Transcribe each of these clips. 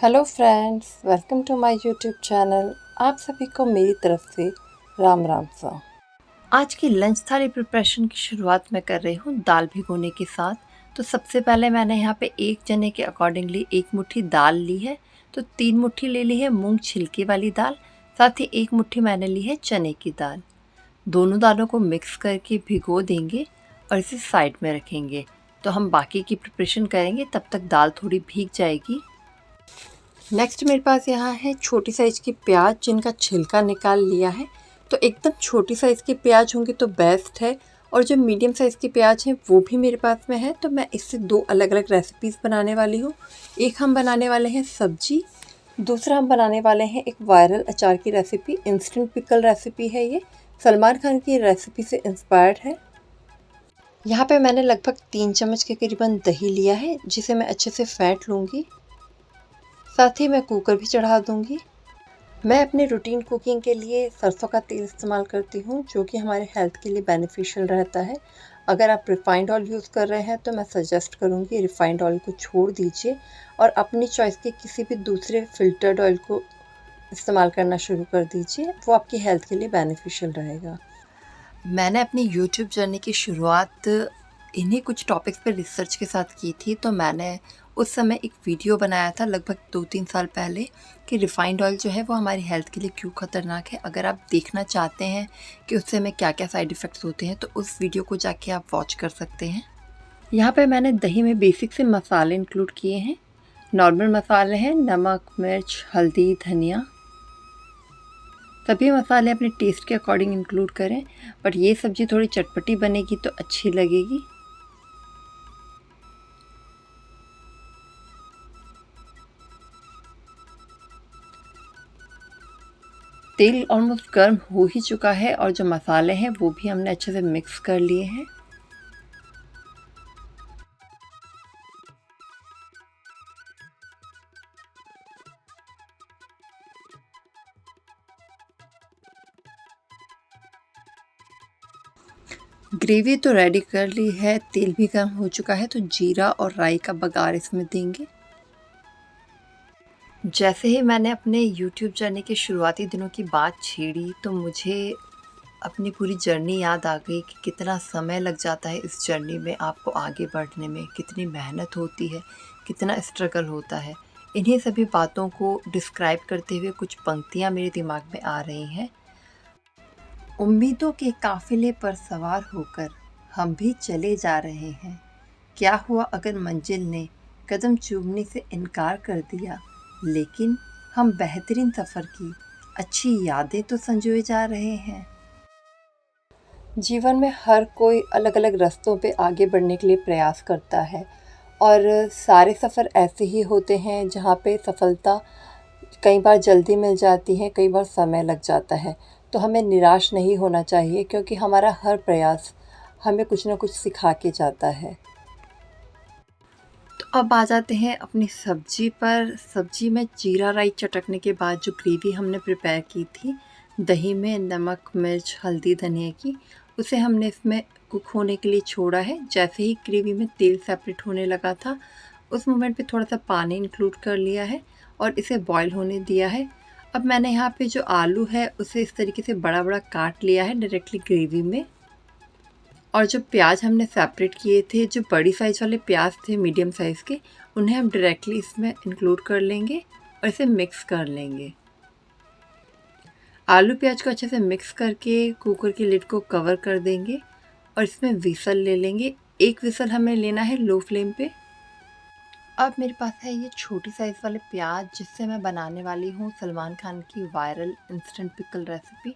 Hello friends, welcome to my YouTube channel. आप सभी को मेरी तरफ से राम राम सा। आज की लंच थाली प्रिपरेशन की शुरुआत मैं कर रही हूँ दाल भिगोने के साथ। तो सबसे पहले मैंने यहाँ पे एक जने के अकॉर्डिंगली एक मुट्ठी दाल ली है। तो 3 मुट्ठी ले ली है मूंग छिलके वाली दाल, साथ ही 1 मुट्ठी मैंने ली है चने की दाल। दोनों दालों को मिक्स करके भिगो देंगे और इसे साइड में रखेंगे। तो हम बाकी की प्रिपरेशन करेंगे, तब तक दाल थोड़ी भीग जाएगी। नेक्स्ट मेरे पास यहाँ है छोटी साइज़ की प्याज जिनका छिलका निकाल लिया है। तो एकदम छोटी साइज़ की प्याज होंगी तो बेस्ट है, और जो मीडियम साइज़ की प्याज है वो भी मेरे पास में है। तो मैं इससे 2 अलग अलग रेसिपीज़ बनाने वाली हूँ। एक हम बनाने वाले हैं सब्जी, दूसरा हम बनाने वाले हैं एक वायरल अचार की रेसिपी। इंस्टेंट पिकल रेसिपी है ये, सलमान खान की रेसिपी से इंस्पायर्ड है। यहाँ पे मैंने लगभग 3 चम्मच के करीबन दही लिया है, जिसे मैं अच्छे से फेंट लूँगी। साथ ही मैं कुकर भी चढ़ा दूंगी। मैं अपने रूटीन कुकिंग के लिए सरसों का तेल इस्तेमाल करती हूँ, जो कि हमारे हेल्थ के लिए बेनिफिशियल रहता है। अगर आप रिफाइंड ऑयल यूज़ कर रहे हैं तो मैं सजेस्ट करूँगी रिफाइंड ऑयल को छोड़ दीजिए और अपनी चॉइस के किसी भी दूसरे फिल्टर्ड ऑयल को इस्तेमाल करना शुरू कर दीजिए। वो आपकी हेल्थ के लिए बेनिफिशियल रहेगा। मैंने अपनी यूट्यूब जर्नी की शुरुआत इन्हीं कुछ टॉपिक्स पर रिसर्च के साथ की थी। तो मैंने उस समय एक वीडियो बनाया था लगभग 2-3 साल पहले कि रिफ़ाइंड ऑयल जो है वो हमारी हेल्थ के लिए क्यों ख़तरनाक है। अगर आप देखना चाहते हैं कि उससे हमें क्या क्या साइड इफ़ेक्ट्स होते हैं तो उस वीडियो को जाके आप वॉच कर सकते हैं। यहाँ पे मैंने दही में बेसिक से मसाले इंक्लूड किए हैं। नॉर्मल मसाले हैं नमक, मिर्च, हल्दी, धनिया। सभी मसाले अपने टेस्ट के अकॉर्डिंग इंक्लूड करें, बट ये सब्ज़ी थोड़ी चटपटी बनेगी तो अच्छी लगेगी। तेल ऑलमोस्ट गर्म हो ही चुका है और जो मसाले हैं वो भी हमने अच्छे से मिक्स कर लिए हैं। ग्रेवी तो रेडी कर ली है, तेल भी गर्म हो चुका है। तो जीरा और राई का बघार इसमें देंगे। जैसे ही मैंने अपने यूट्यूब जर्नी के शुरुआती दिनों की बात छेड़ी तो मुझे अपनी पूरी जर्नी याद आ गई कि कितना समय लग जाता है इस जर्नी में आपको आगे बढ़ने में, कितनी मेहनत होती है, कितना स्ट्रगल होता है। इन्हीं सभी बातों को डिस्क्राइब करते हुए कुछ पंक्तियाँ मेरे दिमाग में आ रही हैं। उम्मीदों के काफ़िले पर सवार होकर हम भी चले जा रहे हैं। क्या हुआ अगर मंजिल ने कदम चूमने से इनकार कर दिया, लेकिन हम बेहतरीन सफ़र की अच्छी यादें तो संजोए जा रहे हैं। जीवन में हर कोई अलग अलग रास्तों पे आगे बढ़ने के लिए प्रयास करता है, और सारे सफ़र ऐसे ही होते हैं जहाँ पे सफलता कई बार जल्दी मिल जाती है, कई बार समय लग जाता है। तो हमें निराश नहीं होना चाहिए, क्योंकि हमारा हर प्रयास हमें कुछ ना कुछ सिखा के जाता है। तो अब आ जाते हैं अपनी सब्जी पर। सब्जी में जीरा राई चटकने के बाद जो ग्रेवी हमने प्रिपेयर की थी दही में नमक, मिर्च, हल्दी, धनिया की, उसे हमने इसमें कुक होने के लिए छोड़ा है। जैसे ही ग्रेवी में तेल सेपरेट होने लगा था उस मोमेंट पे थोड़ा सा पानी इंक्लूड कर लिया है और इसे बॉईल होने दिया है। अब मैंने यहाँ पे जो आलू है उसे इस तरीके से बड़ा बड़ा काट लिया है डायरेक्टली ग्रेवी में। और जो प्याज हमने सेपरेट किए थे, जो बड़ी साइज़ वाले प्याज थे मीडियम साइज़ के, उन्हें हम डायरेक्टली इसमें इंक्लूड कर लेंगे और इसे मिक्स कर लेंगे। आलू प्याज को अच्छे से मिक्स करके कुकर की लिड को कवर कर देंगे और इसमें विसल ले लेंगे। एक विसल हमें लेना है लो फ्लेम पे। अब मेरे पास है ये छोटी साइज़ वाले प्याज, जिससे मैं बनाने वाली हूँ सलमान खान की वायरल इंस्टेंट पिकल रेसिपी।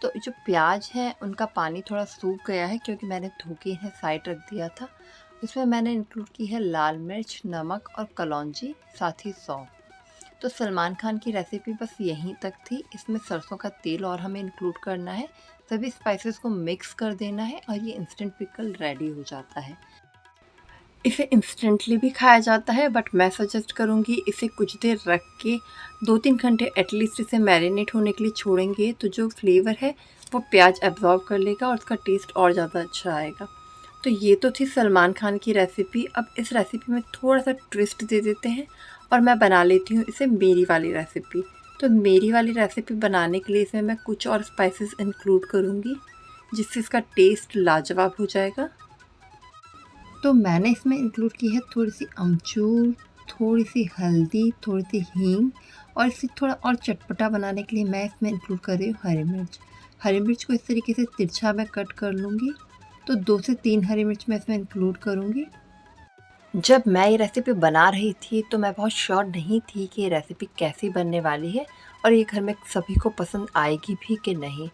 तो जो प्याज हैं उनका पानी थोड़ा सूख गया है, क्योंकि मैंने धो के इन्हें साइड रख दिया था। इसमें मैंने इंक्लूड की है लाल मिर्च, नमक और कलौंजी, साथ ही सौंफ। तो सलमान खान की रेसिपी बस यहीं तक थी। इसमें सरसों का तेल और हमें इंक्लूड करना है, सभी स्पाइसेस को मिक्स कर देना है और ये इंस्टेंट पिकल रेडी हो जाता है। इसे इंस्टेंटली भी खाया जाता है, बट मैं सजेस्ट करूँगी इसे कुछ देर रख के 2-3 घंटे एटलीस्ट इसे मैरिनेट होने के लिए छोड़ेंगे, तो जो फ्लेवर है वो प्याज एब्जॉर्ब कर लेगा और उसका टेस्ट और ज़्यादा अच्छा आएगा। तो ये तो थी सलमान खान की रेसिपी। अब इस रेसिपी में थोड़ा सा ट्विस्ट दे देते हैं और मैं बना लेती हूँ इसे मेरी वाली रेसिपी। तो मेरी वाली रेसिपी बनाने के लिए इसमें मैं कुछ और स्पाइसेस इंक्लूड करूँगी जिससे इसका टेस्ट लाजवाब हो जाएगा। तो मैंने इसमें इंक्लूड की है थोड़ी सी अमचूर, थोड़ी सी हल्दी, थोड़ी सी हींग, और इसे थोड़ा और चटपटा बनाने के लिए मैं इसमें इंक्लूड कर रही हूँ हरी मिर्च। हरी मिर्च को इस तरीके से तिरछा मैं कट कर लूँगी। तो 2 से 3 हरी मिर्च मैं इसमें इंक्लूड करूँगी। जब मैं ये रेसिपी बना रही थी तो मैं बहुत श्योर नहीं थी कि ये रेसिपी कैसी बनने वाली है और ये घर में सभी को पसंद आएगी भी कि नहीं।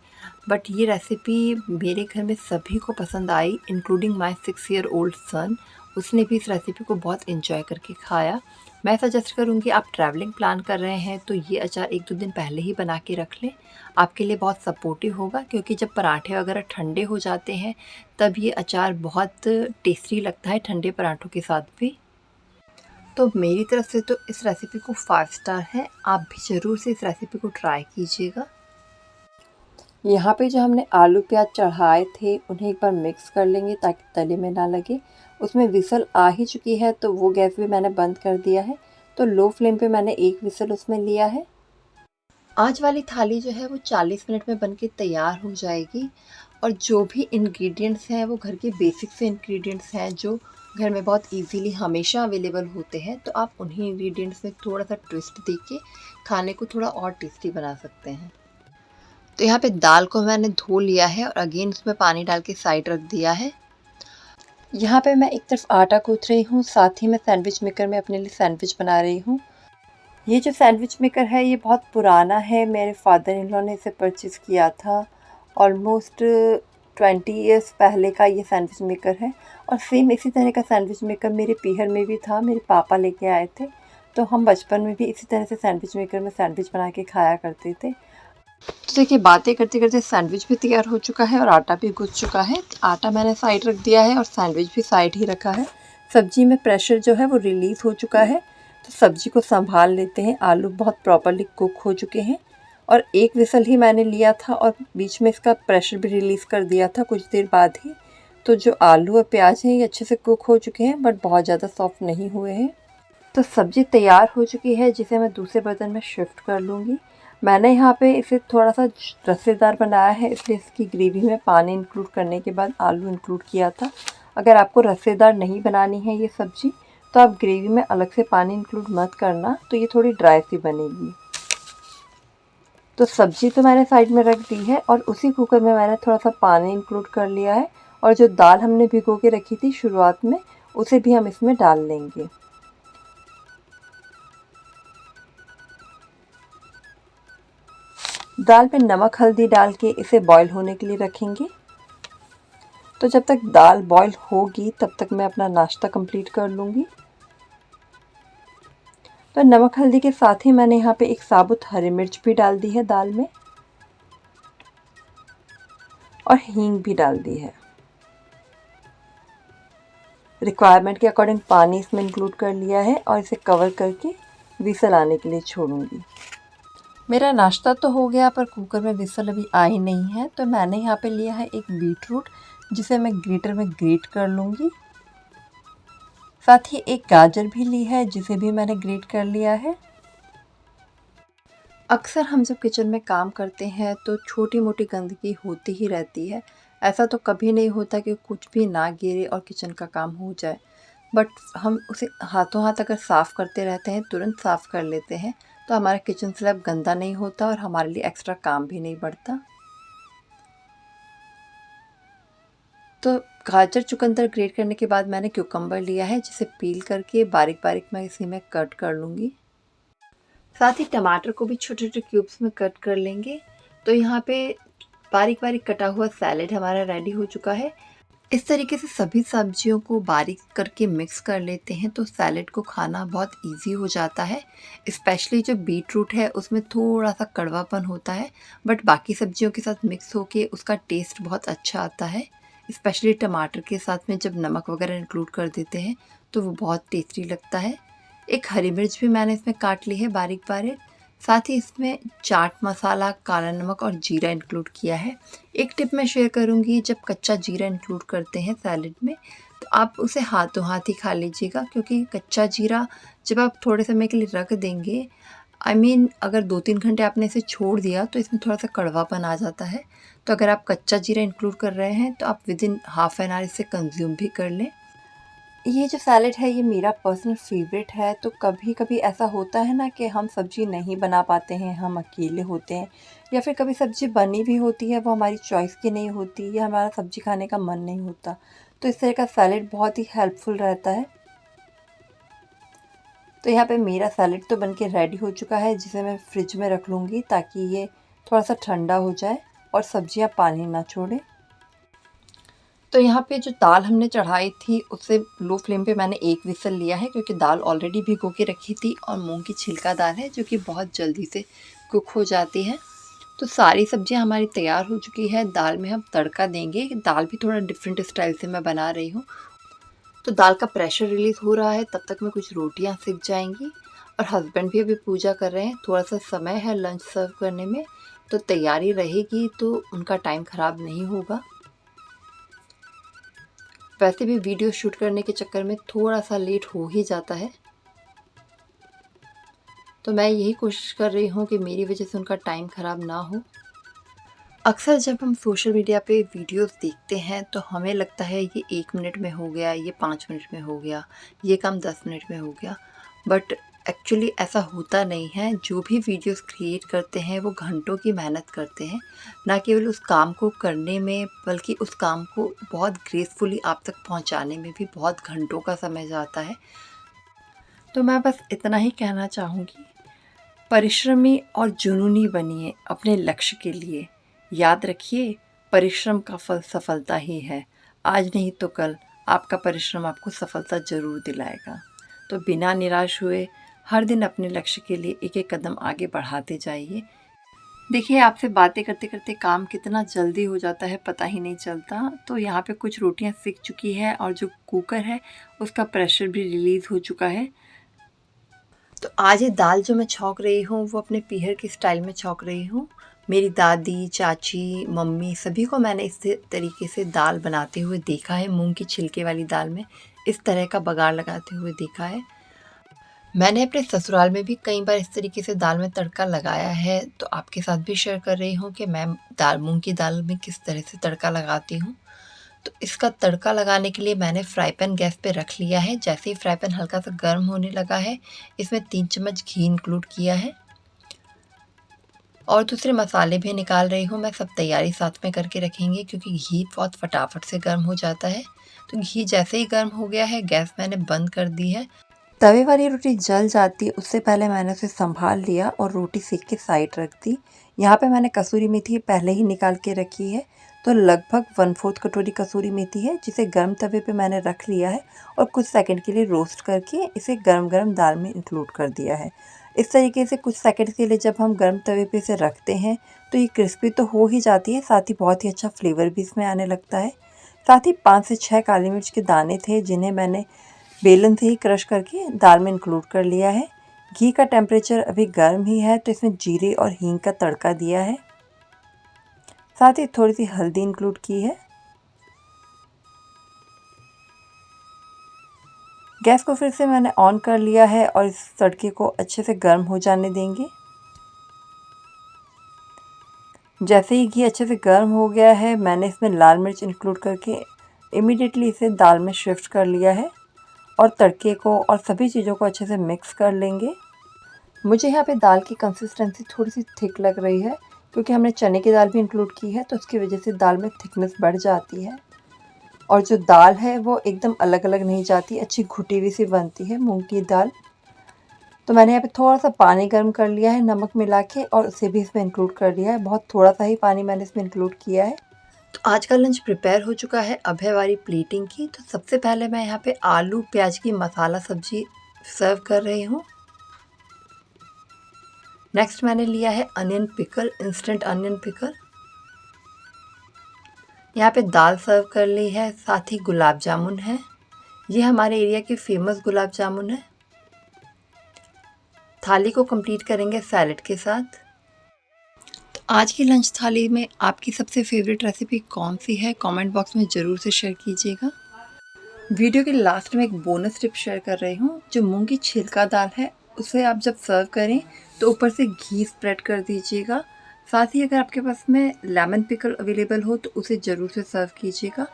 बट ये रेसिपी मेरे घर में सभी को पसंद आई, including my 6 year old son. उसने भी इस रेसिपी को बहुत एंजॉय करके खाया। मैं सजेस्ट करूँगी, आप ट्रैवलिंग प्लान कर रहे हैं तो ये अचार 1-2 दिन पहले ही बना के रख लें, आपके लिए बहुत सपोर्टिव होगा। क्योंकि जब पराठे वगैरह ठंडे हो जाते हैं तब ये अचार बहुत टेस्टी लगता है ठंडे पराठों के साथ भी। तो मेरी तरफ से तो इस रेसिपी को 5 स्टार है। आप भी ज़रूर से इस रेसिपी को ट्राई कीजिएगा। यहाँ पे जो हमने आलू प्याज चढ़ाए थे उन्हें एक बार मिक्स कर लेंगे ताकि तले में ना लगे। उसमें विसल आ ही चुकी है तो वो गैस भी मैंने बंद कर दिया है। तो लो फ्लेम पे मैंने एक विसल उसमें लिया है। आज वाली थाली जो है वो 40 मिनट में बनके तैयार हो जाएगी। और जो भी इंग्रेडिएंट्स हैं वो घर के बेसिक से इंग्रेडिएंट्स हैं जो घर में बहुत इजीली हमेशा अवेलेबल होते हैं। तो आप उन्हीं इंग्रेडिएंट्स में थोड़ा सा ट्विस्ट देके खाने को थोड़ा और टेस्टी बना सकते हैं। तो यहाँ पे दाल को मैंने धो लिया है और अगेन उसमें पानी डाल के साइड रख दिया है। यहाँ पे मैं एक तरफ आटा गूँथ रही हूँ, साथ ही मैं सैंडविच मेकर में अपने लिए सैंडविच बना रही हूँ। ये जो सैंडविच मेकर है ये बहुत पुराना है, मेरे फादर इन लॉ ने इसे परचेज़ किया था। ऑलमोस्ट 20 ईयर्स पहले का ये सैंडविच मेकर है। और सेम इसी तरह का सैंडविच मेकर मेरे पीहर में भी था, मेरे पापा लेके आए थे। तो हम बचपन में भी इसी तरह से सैंडविच मेकर में सैंडविच बना के खाया करते थे। तो देखिए, बातें करते करते सैंडविच भी तैयार हो चुका है और आटा भी गूँथ चुका है। आटा मैंने साइड रख दिया है और सैंडविच भी साइड ही रखा है। सब्जी में प्रेशर जो है वो रिलीज़ हो चुका है। तो सब्जी को संभाल लेते हैं। आलू बहुत प्रॉपर्ली कुक हो चुके हैं और एक विसल ही मैंने लिया था और बीच में इसका प्रेशर भी रिलीज़ कर दिया था कुछ देर बाद ही। तो जो आलू और प्याज हैं ये अच्छे से कुक हो चुके हैं बट बहुत ज़्यादा सॉफ्ट नहीं हुए हैं। तो सब्ज़ी तैयार हो चुकी है जिसे मैं दूसरे बर्तन में शिफ्ट कर लूँगी। मैंने यहाँ पे इसे थोड़ा सा रसेदार बनाया है, इसलिए इसकी ग्रेवी में पानी इंक्लूड करने के बाद आलू इंक्लूड किया था। अगर आपको रसेदार नहीं बनानी है ये सब्ज़ी तो आप ग्रेवी में अलग से पानी इंक्लूड मत करना, तो ये थोड़ी ड्राई सी बनेगी। तो सब्ज़ी तो मैंने साइड में रख दी है और उसी कुकर में मैंने थोड़ा सा पानी इंक्लूड कर लिया है और जो दाल हमने भिगो के रखी थी शुरुआत में उसे भी हम इसमें डाल लेंगे। दाल में नमक हल्दी डाल के इसे बॉईल होने के लिए रखेंगे। तो जब तक दाल बॉईल होगी तब तक मैं अपना नाश्ता कंप्लीट कर लूँगी। तो नमक हल्दी के साथ ही मैंने यहाँ पे एक साबुत हरी मिर्च भी डाल दी है दाल में और हींग भी डाल दी है। रिक्वायरमेंट के अकॉर्डिंग पानी इसमें इंक्लूड कर लिया है और इसे कवर करके विसल आने के लिए छोड़ूंगी। मेरा नाश्ता तो हो गया पर कुकर में विसल अभी आई नहीं है। तो मैंने यहाँ पे लिया है एक बीटरूट जिसे मैं ग्रेटर में ग्रेट कर लूँगी। साथ ही एक गाजर भी ली है जिसे भी मैंने ग्रेट कर लिया है। अक्सर हम जब किचन में काम करते हैं तो छोटी मोटी गंदगी होती ही रहती है। ऐसा तो कभी नहीं होता कि कुछ भी ना गिरे और किचन का काम हो जाए, बट हम उसे हाथों हाथ अगर साफ़ करते रहते हैं, तुरंत साफ़ कर लेते हैं तो हमारा किचन स्लैब गंदा नहीं होता और हमारे लिए एक्स्ट्रा काम भी नहीं बढ़ता। तो गाजर चुकंदर ग्रेट करने के बाद मैंने क्यूकम्बर लिया है जिसे पील करके बारीक बारीक मैं इसी में कट कर लूँगी। साथ ही टमाटर को भी छोटे छोटे क्यूब्स में कट कर लेंगे। तो यहाँ पे बारीक बारीक कटा हुआ सैलेड हमारा रेडी हो चुका है। इस तरीके से सभी सब्जियों को बारीक करके मिक्स कर लेते हैं तो सैलेड को खाना बहुत इजी हो जाता है। स्पेशली जो बीट रूट है उसमें थोड़ा सा कड़वापन होता है, बट बाकी सब्जियों के साथ मिक्स होके उसका टेस्ट बहुत अच्छा आता है। स्पेशली टमाटर के साथ में जब नमक वगैरह इंक्लूड कर देते हैं तो वो बहुत टेस्टी लगता है। एक हरी मिर्च भी मैंने इसमें काट ली है बारीक बारीक। साथ ही इसमें चाट मसाला, काला नमक और जीरा इंक्लूड किया है। एक टिप मैं शेयर करूंगी, जब कच्चा जीरा इंक्लूड करते हैं सैलेड में तो आप उसे हाथों हाथ ही खा लीजिएगा, क्योंकि कच्चा जीरा जब आप थोड़े समय के लिए रख देंगे, अगर 2-3 घंटे आपने इसे छोड़ दिया तो इसमें थोड़ा सा कड़वापन आ जाता है। तो अगर आप कच्चा जीरा इंक्लूड कर रहे हैं तो आप विदिन हाफ एन आवर इसे कंज्यूम भी कर लें। ये जो सैलेड है ये मेरा पर्सनल फेवरेट है। तो कभी कभी ऐसा होता है ना कि हम सब्ज़ी नहीं बना पाते हैं, हम अकेले होते हैं, या फिर कभी सब्ज़ी बनी भी होती है वो हमारी चॉइस की नहीं होती, या हमारा सब्ज़ी खाने का मन नहीं होता, तो इस तरह का सैलेड बहुत ही हेल्पफुल रहता है। तो यहाँ पे मेरा सैलेड तो बनके रेडी हो चुका है, जिसे मैं फ्रिज में रख लूँगी ताकि ये थोड़ा सा ठंडा हो जाए और सब्जियाँ पानी ना छोड़े। तो यहाँ पे जो दाल हमने चढ़ाई थी उससे लो फ्लेम पे मैंने एक विसल लिया है, क्योंकि दाल ऑलरेडी भिगो के रखी थी और मूंग की छिलका दाल है जो कि बहुत जल्दी से कुक हो जाती है। तो सारी सब्जियां हमारी तैयार हो चुकी है। दाल में हम तड़का देंगे। दाल भी थोड़ा डिफरेंट स्टाइल से मैं बना रही हूँ। तो दाल का प्रेशर रिलीज़ हो रहा है, तब तक में कुछ रोटियाँ सिक जाएंगी और हस्बैंड भी अभी पूजा कर रहे हैं। थोड़ा सा समय है लंच सर्व करने में, तो तैयारी रहेगी तो उनका टाइम ख़राब नहीं होगा। वैसे भी वीडियो शूट करने के चक्कर में थोड़ा सा लेट हो ही जाता है, तो मैं यही कोशिश कर रही हूँ कि मेरी वजह से उनका टाइम ख़राब ना हो। अक्सर जब हम सोशल मीडिया पे वीडियोस देखते हैं तो हमें लगता है ये 1 मिनट में हो गया, ये 5 मिनट में हो गया, ये काम 10 मिनट में हो गया, बट एक्चुअली ऐसा होता नहीं है। जो भी वीडियोस क्रिएट करते हैं वो घंटों की मेहनत करते हैं, ना केवल उस काम को करने में बल्कि उस काम को बहुत ग्रेसफुली आप तक पहुंचाने में भी बहुत घंटों का समय जाता है। तो मैं बस इतना ही कहना चाहूँगी, परिश्रमी और जुनूनी बनिए अपने लक्ष्य के लिए। याद रखिए, परिश्रम का फल सफलता ही है। आज नहीं तो कल आपका परिश्रम आपको सफलता ज़रूर दिलाएगा। तो बिना निराश हुए हर दिन अपने लक्ष्य के लिए एक एक कदम आगे बढ़ाते जाइए। देखिए, आपसे बातें करते करते काम कितना जल्दी हो जाता है पता ही नहीं चलता। तो यहाँ पे कुछ रोटियाँ सिक चुकी है और जो कुकर है उसका प्रेशर भी रिलीज़ हो चुका है। तो आज ये दाल जो मैं छौंक रही हूँ वो अपने पीहर के स्टाइल में छौंक रही हूँ। मेरी दादी, चाची, मम्मी सभी को मैंने इस तरीके से दाल बनाते हुए देखा है। मूंग की छिलके वाली दाल में इस तरह का बघार लगाते हुए देखा है। मैंने अपने ससुराल में भी कई बार इस तरीके से दाल में तड़का लगाया है, तो आपके साथ भी शेयर कर रही हूँ कि मैं मूंग की दाल में किस तरह से तड़का लगाती हूँ। तो इसका तड़का लगाने के लिए मैंने फ्राई पैन गैस पे रख लिया है। जैसे ही फ्राई पैन हल्का सा गर्म होने लगा है, इसमें 3 चम्मच घी इंक्लूड किया है और दूसरे मसाले भी निकाल रही हूँ। मैं सब तैयारी साथ में करके रखेंगे क्योंकि घी बहुत फटाफट से गर्म हो जाता है। तो घी जैसे ही गर्म हो गया है, गैस मैंने बंद कर दी है। तवे वाली रोटी जल जाती है उससे पहले मैंने उसे संभाल लिया और रोटी सेक के साइड रख दी। यहाँ पे मैंने कसूरी मेथी पहले ही निकाल के रखी है, तो लगभग 1/4 कटोरी कसूरी मेथी है, जिसे गर्म तवे पे मैंने रख लिया है और कुछ सेकंड के लिए रोस्ट करके इसे गरम गरम दाल में इंक्लूड कर दिया है। इस तरीके से कुछ सेकंड के लिए जब हम गर्म तवे पे इसे रखते हैं तो ये क्रिस्पी तो हो ही जाती है, साथ ही बहुत ही अच्छा फ्लेवर भी इसमें आने लगता है। साथ ही 5 से 6 काली मिर्च के दाने थे, जिन्हें मैंने बेलन से ही क्रश करके दाल में इंक्लूड कर लिया है। घी का टेम्परेचर अभी गर्म ही है, तो इसमें जीरे और हींग का तड़का दिया है। साथ ही थोड़ी सी हल्दी इंक्लूड की है। गैस को फिर से मैंने ऑन कर लिया है और इस तड़के को अच्छे से गर्म हो जाने देंगे। जैसे ही घी अच्छे से गर्म हो गया है, मैंने इसमें लाल मिर्च इंक्लूड करके इमीडिएटली इसे दाल में शिफ्ट कर लिया है और तड़के को और सभी चीज़ों को अच्छे से मिक्स कर लेंगे। मुझे यहाँ पे दाल की कंसिस्टेंसी थोड़ी सी थिक लग रही है, क्योंकि हमने चने की दाल भी इंक्लूड की है, तो उसकी वजह से दाल में थिकनेस बढ़ जाती है और जो दाल है वो एकदम अलग अलग नहीं जाती, अच्छी घुटी हुई सी बनती है मूंग की दाल। तो मैंने यहाँ पे थोड़ा सा पानी गर्म कर लिया है नमक मिला के और उसे भी इसमें इंक्लूड कर दिया है। बहुत थोड़ा सा ही पानी मैंने इसमें इंक्लूड किया है। तो आज का लंच प्रिपेयर हो चुका है। अब है हमारी प्लेटिंग की। तो सबसे पहले मैं यहाँ पे आलू प्याज की मसाला सब्जी सर्व कर रही हूँ। नेक्स्ट मैंने लिया है onion pickle, instant onion pickle. यहाँ पे दाल सर्व कर ली है, साथ ही गुलाब जामुन है। ये हमारे एरिया की फेमस गुलाब जामुन है। थाली को कंप्लीट करेंगे सैलेड के साथ। तो आज की लंच थाली में आपकी सबसे फेवरेट रेसिपी कौन सी है, कमेंट बॉक्स में ज़रूर से शेयर कीजिएगा। वीडियो के लास्ट में एक बोनस टिप शेयर कर रही हूँ। जो मूंग की छिलका दाल है उसे आप जब सर्व करें तो ऊपर से घी स्प्रेड कर दीजिएगा। साथ ही अगर आपके पास में लेमन पिकल अवेलेबल हो तो उसे ज़रूर से सर्व कीजिएगा।